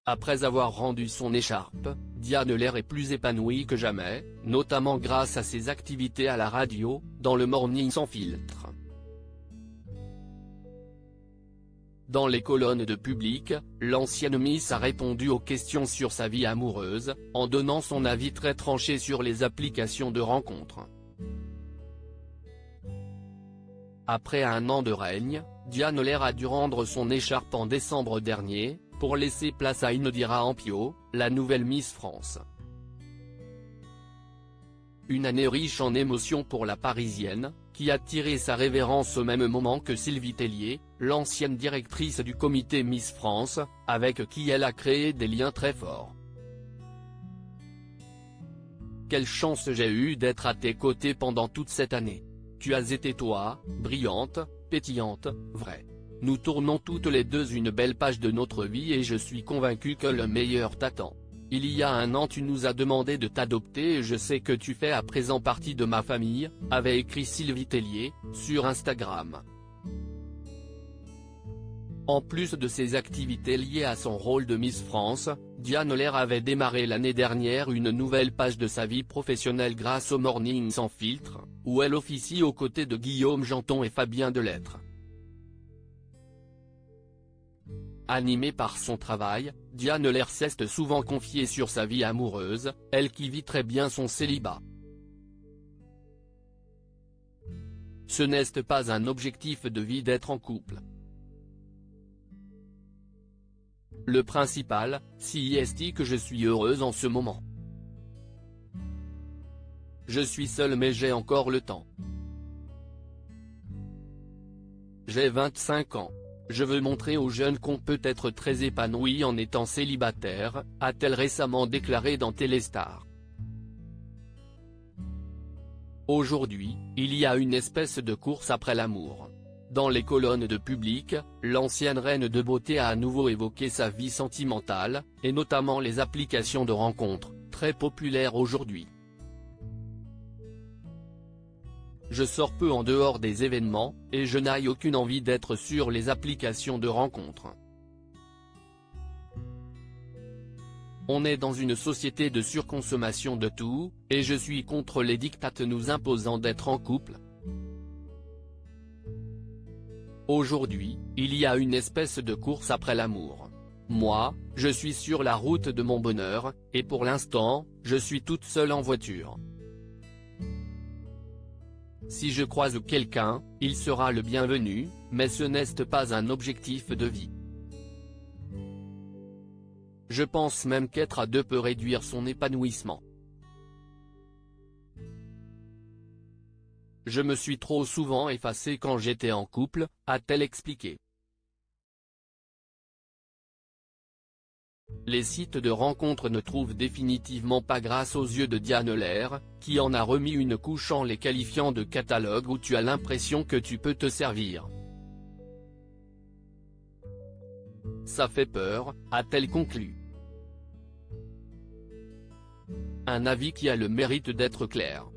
Après avoir rendu son écharpe, Diane Lair est plus épanouie que jamais, notamment grâce à ses activités à la radio, dans le Morning sans filtre. Dans les colonnes de Public, l'ancienne Miss a répondu aux questions sur sa vie amoureuse, en donnant son avis très tranché sur les applications de rencontres. Après un an de règne, Diane Lair a dû rendre son écharpe en décembre dernier, pour laisser place à Indira Ampio, la nouvelle Miss France. Une année riche en émotions pour la Parisienne, qui a tiré sa révérence au même moment que Sylvie Tellier, l'ancienne directrice du comité Miss France, avec qui elle a créé des liens très forts. Quelle chance j'ai eue d'être à tes côtés pendant toute cette année. Tu as été toi, brillante, pétillante, vraie. Nous tournons toutes les deux une belle page de notre vie et je suis convaincu que le meilleur t'attend. Il y a un an tu nous as demandé de t'adopter et je sais que tu fais à présent partie de ma famille, avait écrit Sylvie Tellier, sur Instagram. En plus de ses activités liées à son rôle de Miss France, Diane Lair avait démarré l'année dernière une nouvelle page de sa vie professionnelle grâce au Morning sans filtre, où elle officie aux côtés de Guillaume Janton et Fabien Delettre. Animée par son travail, Diane Lair s'est souvent confiée sur sa vie amoureuse, elle qui vit très bien son célibat. Ce n'est pas un objectif de vie d'être en couple. Le principal, c'est que je suis heureuse en ce moment. Je suis seule mais j'ai encore le temps. J'ai 25 ans. Je veux montrer aux jeunes qu'on peut être très épanoui en étant célibataire, a-t-elle récemment déclaré dans Téléstar. Aujourd'hui, il y a une espèce de course après l'amour. Dans les colonnes de Public, l'ancienne reine de beauté a à nouveau évoqué sa vie sentimentale, et notamment les applications de rencontres, très populaires aujourd'hui. Je sors peu en dehors des événements, et je n'ai aucune envie d'être sur les applications de rencontres. On est dans une société de surconsommation de tout, et je suis contre les diktats nous imposant d'être en couple. Aujourd'hui, il y a une espèce de course après l'amour. Moi, je suis sur la route de mon bonheur, et pour l'instant, je suis toute seule en voiture. Si je croise quelqu'un, il sera le bienvenu, mais ce n'est pas un objectif de vie. Je pense même qu'être à deux peut réduire son épanouissement. Je me suis trop souvent effacée quand j'étais en couple, a-t-elle expliqué. Les sites de rencontres ne trouvent définitivement pas grâce aux yeux de Diane Lair, qui en a remis une couche en les qualifiant de catalogue où tu as l'impression que tu peux te servir. Ça fait peur, a-t-elle conclu. Un avis qui a le mérite d'être clair.